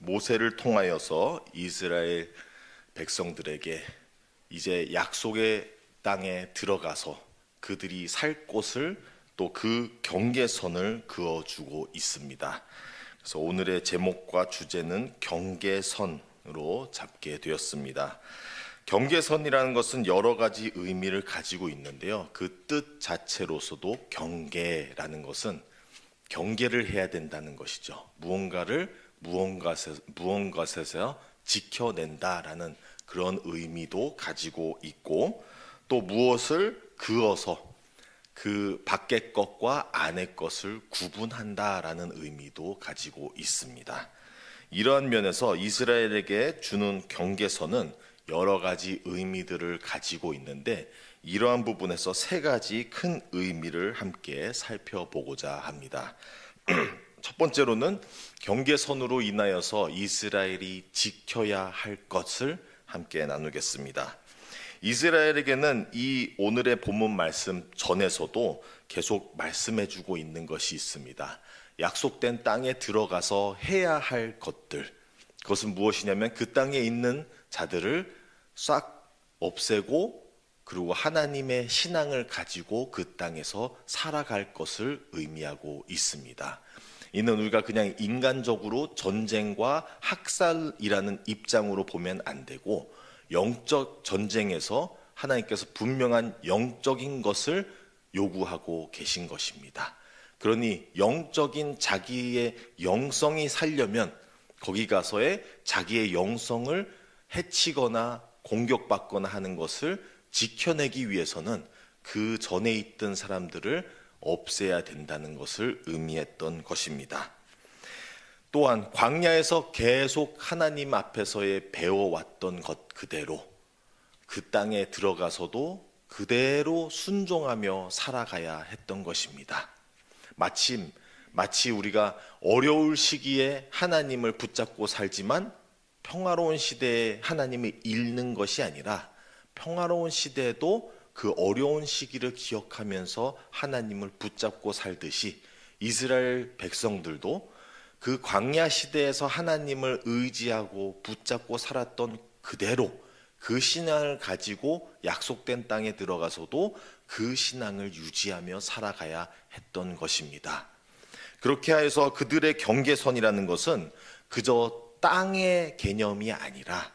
모세를 통하여서 이스라엘 백성들에게 이제 약속의 땅에 들어가서 그들이 살 곳을 또 그 경계선을 그어주고 있습니다. 그래서 오늘의 제목과 주제는 경계선으로 잡게 되었습니다. 경계선이라는 것은 여러 가지 의미를 가지고 있는데요. 그 뜻 자체로서도 경계라는 것은 경계를 해야 된다는 것이죠. 무언가를 무언가에서 지켜낸다라는 그런 의미도 가지고 있고, 또 무엇을 그어서 그 밖의 것과 안의 것을 구분한다라는 의미도 가지고 있습니다. 이러한 면에서 이스라엘에게 주는 경계선은 여러 가지 의미들을 가지고 있는데, 이러한 부분에서 세 가지 큰 의미를 함께 살펴보고자 합니다. 첫 번째로는 경계선으로 인하여서 이스라엘이 지켜야 할 것을 함께 나누겠습니다. 이스라엘에게는 이 오늘의 본문 말씀 전에서도 계속 말씀해주고 있는 것이 있습니다. 약속된 땅에 들어가서 해야 할 것들, 그것은 무엇이냐면 그 땅에 있는 자들을 싹 없애고, 그리고 하나님의 신앙을 가지고 그 땅에서 살아갈 것을 의미하고 있습니다. 이는 우리가 그냥 인간적으로 전쟁과 학살이라는 입장으로 보면 안 되고, 영적 전쟁에서 하나님께서 분명한 영적인 것을 요구하고 계신 것입니다. 그러니 영적인 자기의 영성이 살려면 거기 가서의 자기의 영성을 해치거나 공격받거나 하는 것을 지켜내기 위해서는 그 전에 있던 사람들을 없애야 된다는 것을 의미했던 것입니다. 또한 광야에서 계속 하나님 앞에서의 배워왔던 것 그대로 그 땅에 들어가서도 그대로 순종하며 살아가야 했던 것입니다. 마치 우리가 어려울 시기에 하나님을 붙잡고 살지만 평화로운 시대에 하나님을 잃는 것이 아니라, 평화로운 시대에도 그 어려운 시기를 기억하면서 하나님을 붙잡고 살듯이 이스라엘 백성들도 그 광야 시대에서 하나님을 의지하고 붙잡고 살았던 그대로 그 신앙을 가지고 약속된 땅에 들어가서도 그 신앙을 유지하며 살아가야 했던 것입니다. 그렇게 해서 그들의 경계선이라는 것은 그저 땅의 개념이 아니라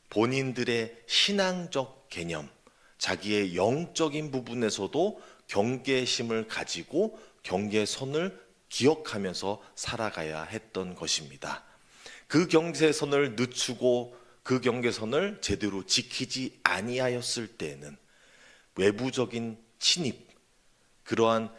본인들의 신앙적 개념, 자기의 영적인 부분에서도 경계심을 가지고 경계선을 기억하면서 살아가야 했던 것입니다. 그 경계선을 늦추고 그 경계선을 제대로 지키지 아니하였을 때에는 외부적인 침입, 그러한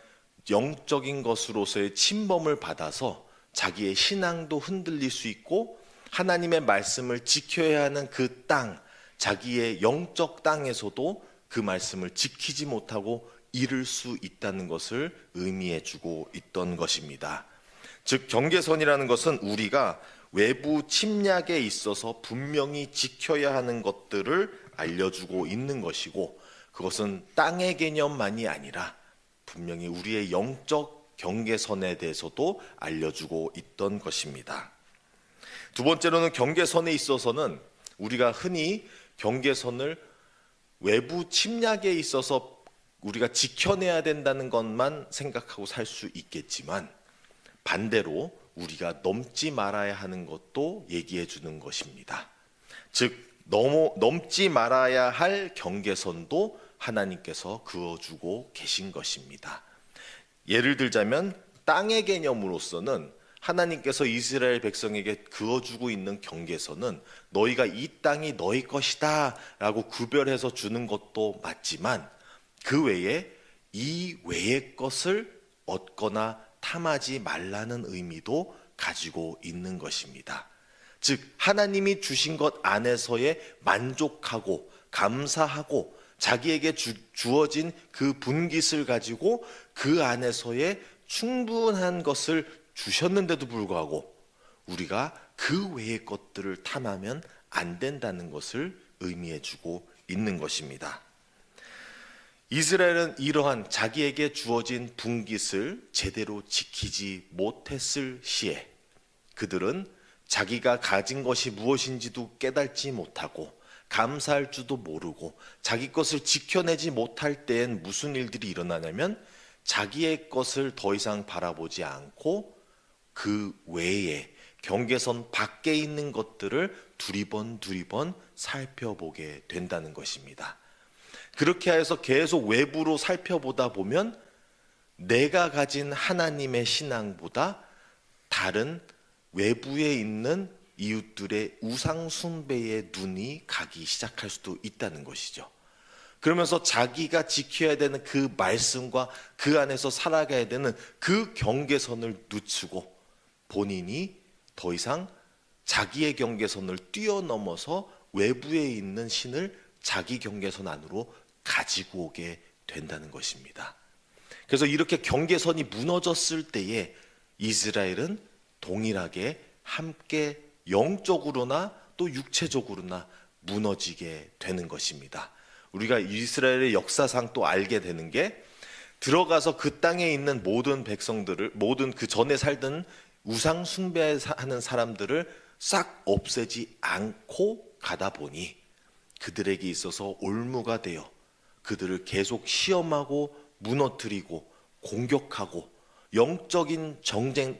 영적인 것으로서의 침범을 받아서 자기의 신앙도 흔들릴 수 있고, 하나님의 말씀을 지켜야 하는 그 땅, 자기의 영적 땅에서도 그 말씀을 지키지 못하고 잃을 수 있다는 것을 의미해 주고 있던 것입니다. 즉 경계선이라는 것은 우리가 외부 침략에 있어서 분명히 지켜야 하는 것들을 알려주고 있는 것이고, 그것은 땅의 개념만이 아니라 분명히 우리의 영적 경계선에 대해서도 알려주고 있던 것입니다. 두 번째로는 경계선에 있어서는 우리가 흔히 경계선을 외부 침략에 있어서 우리가 지켜내야 된다는 것만 생각하고 살 수 있겠지만, 반대로 우리가 넘지 말아야 하는 것도 얘기해 주는 것입니다. 즉 넘지 말아야 할 경계선도 하나님께서 그어주고 계신 것입니다. 예를 들자면 땅의 개념으로서는 하나님께서 이스라엘 백성에게 그어주고 있는 경계선은 너희가 이 땅이 너희 것이다 라고 구별해서 주는 것도 맞지만, 그 외에 이 외의 것을 얻거나 탐하지 말라는 의미도 가지고 있는 것입니다. 즉 하나님이 주신 것 안에서의 만족하고 감사하고 자기에게 주어진 그 분깃을 가지고 그 안에서의 충분한 것을 주셨는데도 불구하고 우리가 그 외의 것들을 탐하면 안 된다는 것을 의미해 주고 있는 것입니다. 이스라엘은 이러한 자기에게 주어진 분깃을 제대로 지키지 못했을 시에 그들은 자기가 가진 것이 무엇인지도 깨닫지 못하고 감사할 줄도 모르고 자기 것을 지켜내지 못할 때엔 무슨 일들이 일어나냐면 자기의 것을 더 이상 바라보지 않고 그 외에 경계선 밖에 있는 것들을 두리번 살펴보게 된다는 것입니다. 그렇게 해서 계속 외부로 살펴보다 보면 내가 가진 하나님의 신앙보다 다른 외부에 있는 이웃들의 우상 숭배의 눈이 가기 시작할 수도 있다는 것이죠. 그러면서 자기가 지켜야 되는 그 말씀과 그 안에서 살아가야 되는 그 경계선을 늦추고 본인이 더 이상 자기의 경계선을 뛰어넘어서 외부에 있는 신을 자기 경계선 안으로 가지고 오게 된다는 것입니다. 그래서 이렇게 경계선이 무너졌을 때에 이스라엘은 동일하게 함께 영적으로나 또 육체적으로나 무너지게 되는 것입니다. 우리가 이스라엘의 역사상 또 알게 되는 게 들어가서 그 땅에 있는 모든 백성들을, 모든 그 전에 살던 우상 숭배하는 사람들을 싹 없애지 않고 가다 보니 그들에게 있어서 올무가 되어 그들을 계속 시험하고 무너뜨리고 공격하고 영적인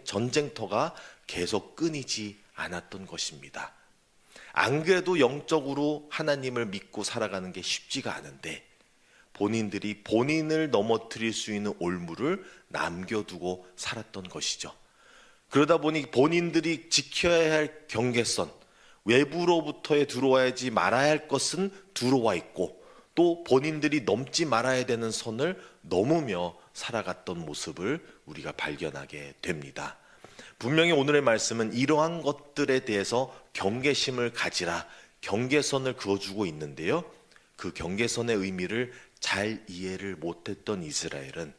전쟁터가 계속 끊이지 않았던 것입니다. 안 그래도 영적으로 하나님을 믿고 살아가는 게 쉽지가 않은데 본인들이 본인을 넘어뜨릴 수 있는 올무를 남겨두고 살았던 것이죠. 그러다 보니 본인들이 지켜야 할 경계선, 외부로부터에 들어와야지 말아야 할 것은 들어와 있고 또 본인들이 넘지 말아야 되는 선을 넘으며 살아갔던 모습을 우리가 발견하게 됩니다. 분명히 오늘의 말씀은 이러한 것들에 대해서 경계심을 가지라, 경계선을 그어주고 있는데요. 그 경계선의 의미를 잘 이해를 못했던 이스라엘은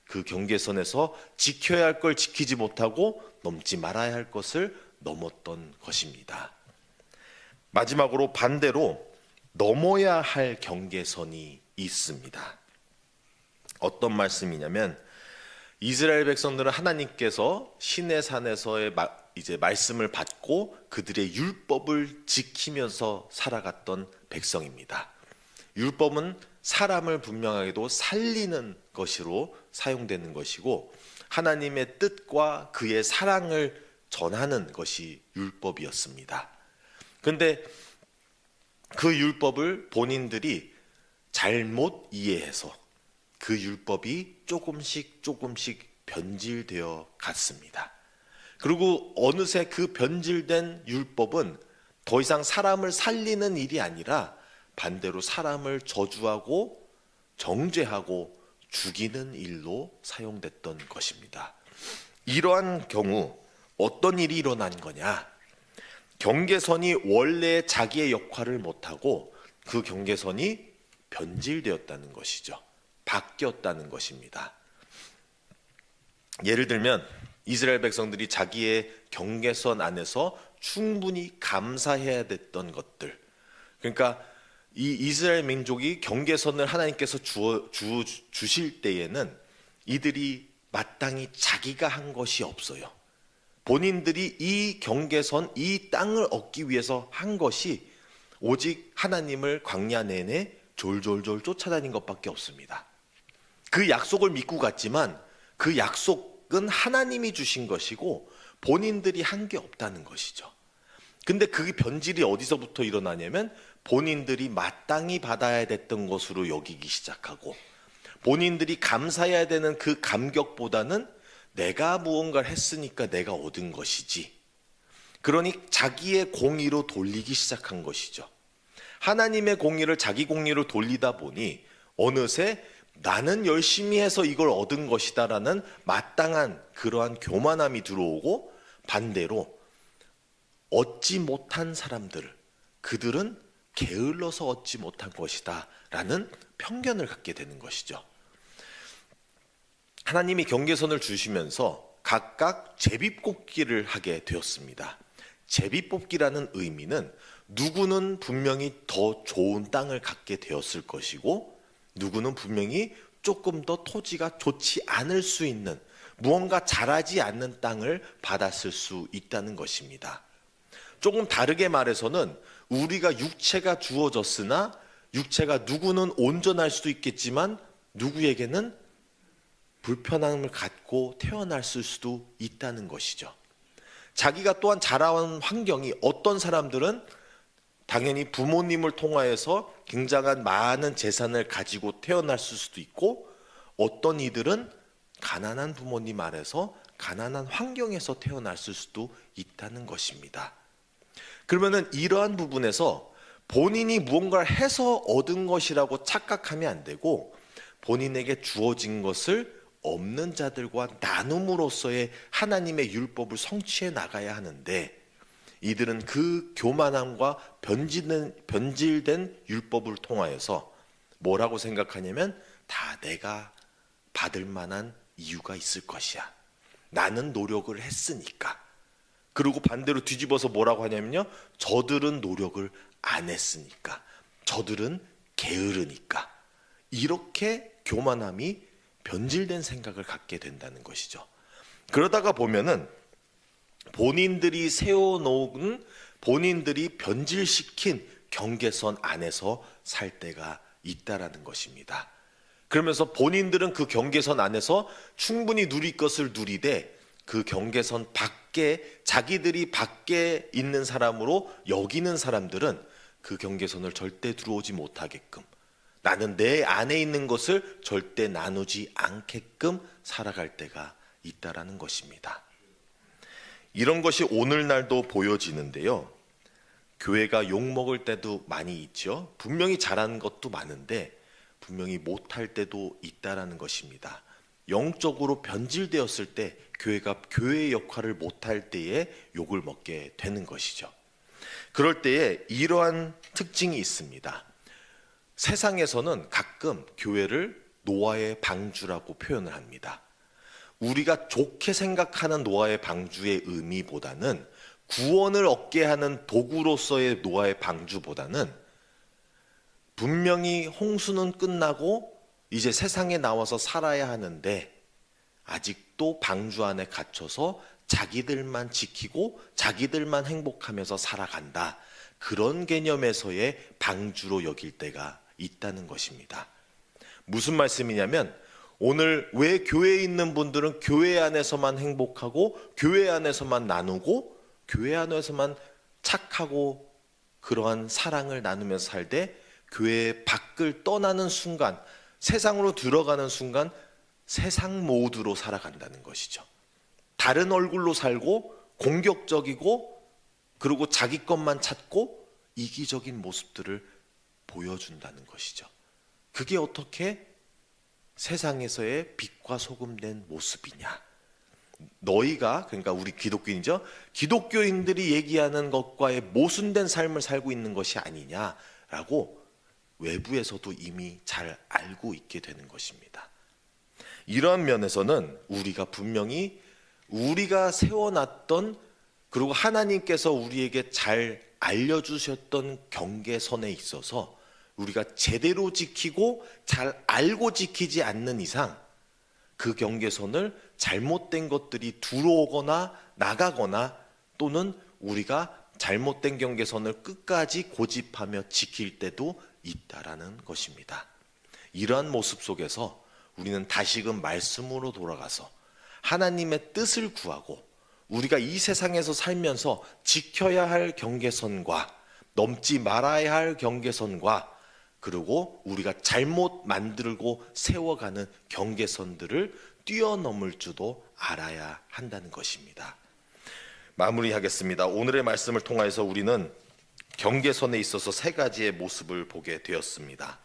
그 경계선에서 지켜야 할 걸 지키지 못하고 넘지 말아야 할 것을 넘었던 것입니다. 마지막으로 반대로 넘어야 할 경계선이 있습니다. 어떤 말씀이냐면 이스라엘 백성들은 하나님께서 시내산에서의 이제 말씀을 받고 그들의 율법을 지키면서 살아갔던 백성입니다. 율법은 사람을 분명하게도 살리는 것으로 사용되는 것이고 하나님의 뜻과 그의 사랑을 전하는 것이 율법이었습니다. 그런데 그 율법을 본인들이 잘못 이해해서 그 율법이 조금씩 변질되어 갔습니다. 그리고 어느새 그 변질된 율법은 더 이상 사람을 살리는 일이 아니라 반대로 사람을 저주하고 정죄하고 죽이는 일로 사용됐던 것입니다. 이러한 경우 어떤 일이 일어난 거냐? 경계선이 원래 자기의 역할을 못하고 그 경계선이 변질되었다는 것이죠. 바뀌었다는 것입니다. 예를 들면 이스라엘 백성들이 자기의 경계선 안에서 충분히 감사해야 됐던 것들, 그러니까 이 이스라엘 민족이 경계선을 하나님께서 주실 때에는 이들이 마땅히 자기가 한 것이 없어요. 본인들이 이 경계선, 이 땅을 얻기 위해서 한 것이 오직 하나님을 광야 내내 졸졸 쫓아다닌 것밖에 없습니다. 그 약속을 믿고 갔지만 그 약속은 하나님이 주신 것이고 본인들이 한 게 없다는 것이죠. 근데 그게 변질이 어디서부터 일어나냐면 본인들이 마땅히 받아야 됐던 것으로 여기기 시작하고 본인들이 감사해야 되는 그 감격보다는 내가 무언가를 했으니까 내가 얻은 것이지, 그러니 자기의 공의로 돌리기 시작한 것이죠. 하나님의 공의를 자기 공의로 돌리다 보니 어느새 나는 열심히 해서 이걸 얻은 것이다 라는 마땅한 그러한 교만함이 들어오고 반대로 얻지 못한 사람들, 그들은 게을러서 얻지 못한 것이다 라는 편견을 갖게 되는 것이죠. 하나님이 경계선을 주시면서 각각 제비뽑기를 하게 되었습니다. 제비뽑기라는 의미는 누구는 분명히 더 좋은 땅을 갖게 되었을 것이고 누구는 분명히 조금 더 토지가 좋지 않을 수 있는 무언가 자라지 않는 땅을 받았을 수 있다는 것입니다. 조금 다르게 말해서는 우리가 육체가 주어졌으나 육체가 누구는 온전할 수도 있겠지만 누구에게는 불편함을 갖고 태어났을 수도 있다는 것이죠. 자기가 또한 자라온 환경이, 어떤 사람들은 당연히 부모님을 통하여서 굉장한 많은 재산을 가지고 태어났을 수도 있고, 어떤 이들은 가난한 부모님 아래서 가난한 환경에서 태어났을 수도 있다는 것입니다. 그러면은 이러한 부분에서 본인이 무언가를 해서 얻은 것이라고 착각하면 안 되고, 본인에게 주어진 것을 없는 자들과 나눔으로써의 하나님의 율법을 성취해 나가야 하는데, 이들은 그 교만함과 변질된 율법을 통하여서 뭐라고 생각하냐면, 다 내가 받을 만한 이유가 있을 것이야, 나는 노력을 했으니까. 그리고 반대로 뒤집어서 뭐라고 하냐면요, 저들은 노력을 안 했으니까, 저들은 게으르니까. 이렇게 교만함이 변질된 생각을 갖게 된다는 것이죠. 그러다가 보면은 본인들이 세워놓은, 본인들이 변질시킨 경계선 안에서 살 때가 있다라는 것입니다. 그러면서 본인들은 그 경계선 안에서 충분히 누릴 것을 누리되, 그 경계선 밖에, 자기들이 밖에 있는 사람으로 여기는 사람들은 그 경계선을 절대 들어오지 못하게끔, 나는 내 안에 있는 것을 절대 나누지 않게끔 살아갈 때가 있다라는 것입니다. 이런 것이 오늘날도 보여지는데요. 교회가 욕먹을 때도 많이 있죠. 분명히 잘하는 것도 많은데 분명히 못할 때도 있다라는 것입니다. 영적으로 변질되었을 때 교회가 교회의 역할을 못할 때에 욕을 먹게 되는 것이죠. 그럴 때에 이러한 특징이 있습니다. 세상에서는 가끔 교회를 노아의 방주라고 표현을 합니다. 우리가 좋게 생각하는 노아의 방주의 의미보다는, 구원을 얻게 하는 도구로서의 노아의 방주보다는, 분명히 홍수는 끝나고 이제 세상에 나와서 살아야 하는데 아직도 방주 안에 갇혀서 자기들만 지키고 자기들만 행복하면서 살아간다, 그런 개념에서의 방주로 여길 때가 있다는 것입니다. 무슨 말씀이냐면, 오늘 왜 교회에 있는 분들은 교회 안에서만 행복하고 교회 안에서만 나누고 교회 안에서만 착하고 그러한 사랑을 나누면서 살되, 교회 밖을 떠나는 순간, 세상으로 들어가는 순간 세상 모드로 살아간다는 것이죠. 다른 얼굴로 살고 공격적이고, 그리고 자기 것만 찾고 이기적인 모습들을 보여준다는 것이죠. 그게 어떻게 세상에서의 빛과 소금 된 모습이냐? 너희가, 그러니까 우리 기독교인이죠, 기독교인들이 얘기하는 것과의 모순된 삶을 살고 있는 것이 아니냐라고 외부에서도 이미 잘 알고 있게 되는 것입니다. 이러한 면에서는 우리가 분명히 우리가 세워놨던, 그리고 하나님께서 우리에게 잘 알려주셨던 경계선에 있어서 우리가 제대로 지키고 잘 알고 지키지 않는 이상 그 경계선을 잘못된 것들이 들어오거나 나가거나, 또는 우리가 잘못된 경계선을 끝까지 고집하며 지킬 때도 있다라는 것입니다. 이러한 모습 속에서 우리는 다시금 말씀으로 돌아가서 하나님의 뜻을 구하고, 우리가 이 세상에서 살면서 지켜야 할 경계선과 넘지 말아야 할 경계선과, 그리고 우리가 잘못 만들고 세워가는 경계선들을 뛰어넘을 줄도 알아야 한다는 것입니다. 마무리하겠습니다. 오늘의 말씀을 통해서 우리는 경계선에 있어서 세 가지의 모습을 보게 되었습니다.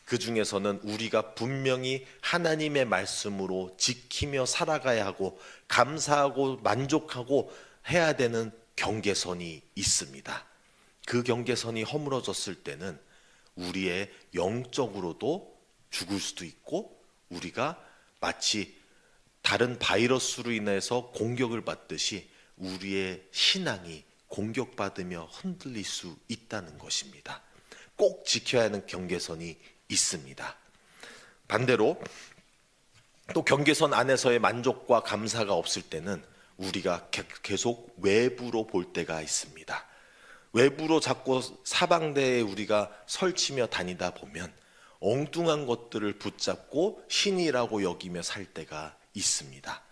그 중에서는 우리가 분명히 하나님의 말씀으로 지키며 살아가야 하고 감사하고 만족하고 해야 되는 경계선이 있습니다. 그 경계선이 허물어졌을 때는 우리의 영적으로도 죽을 수도 있고, 우리가 마치 다른 바이러스로 인해서 공격을 받듯이 우리의 신앙이 공격받으며 흔들릴 수 있다는 것입니다. 꼭 지켜야 하는 경계선이 있습니다. 반대로 또 경계선 안에서의 만족과 감사가 없을 때는 우리가 계속 외부로 볼 때가 있습니다. 외부로 자꾸 사방대에 우리가 설치며 다니다 보면 엉뚱한 것들을 붙잡고 신이라고 여기며 살 때가 있습니다.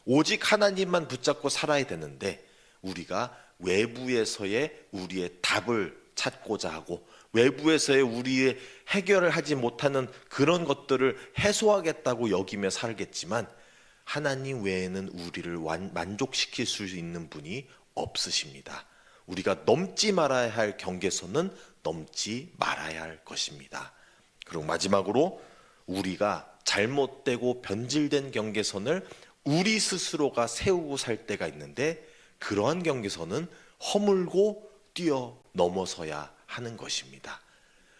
오직 하나님만 붙잡고 살아야 되는데 우리가 외부에서의 우리의 답을 찾고자 하고 외부에서의 우리의 해결을 하지 못하는 그런 것들을 해소하겠다고 여기며 살겠지만 하나님 외에는 우리를 만족시킬 수 있는 분이 없으십니다. 우리가 넘지 말아야 할 경계선은 넘지 말아야 할 것입니다. 그리고 마지막으로 우리가 잘못되고 변질된 경계선을 우리 스스로가 세우고 살 때가 있는데 그러한 경계선은 허물고 뛰어넘어서야 하는 것입니다.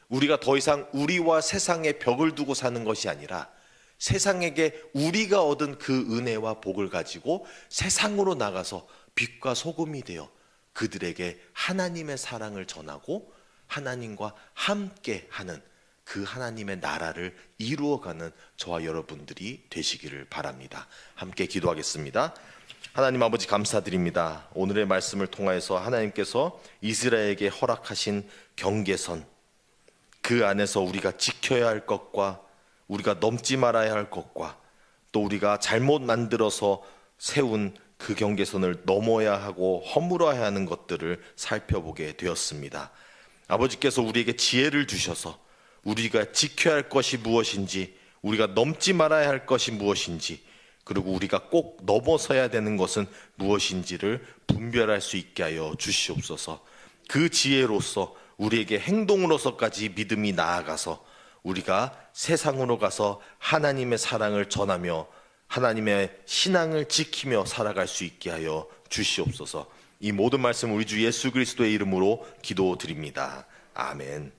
우리가 더 이상 우리와 세상에 벽을 두고 사는 것이 아니라 세상에게 우리가 얻은 그 은혜와 복을 가지고 세상으로 나가서 빛과 소금이 되어 그들에게 하나님의 사랑을 전하고 하나님과 함께하는 그 하나님의 나라를 이루어가는 저와 여러분들이 되시기를 바랍니다. 함께 기도하겠습니다. 하나님 아버지 감사드립니다. 오늘의 말씀을 통하여서 하나님께서 이스라엘에게 허락하신 경계선, 그 안에서 우리가 지켜야 할 것과 우리가 넘지 말아야 할 것과 또 우리가 잘못 만들어서 세운 그 경계선을 넘어야 하고 허물어야 하는 것들을 살펴보게 되었습니다. 아버지께서 우리에게 지혜를 주셔서 우리가 지켜야 할 것이 무엇인지, 우리가 넘지 말아야 할 것이 무엇인지, 그리고 우리가 꼭 넘어서야 되는 것은 무엇인지를 분별할 수 있게 하여 주시옵소서. 그 지혜로서 우리에게 행동으로서까지 믿음이 나아가서 우리가 세상으로 가서 하나님의 사랑을 전하며 하나님의 신앙을 지키며 살아갈 수 있게 하여 주시옵소서. 이 모든 말씀 우리 주 예수 그리스도의 이름으로 기도드립니다. 아멘.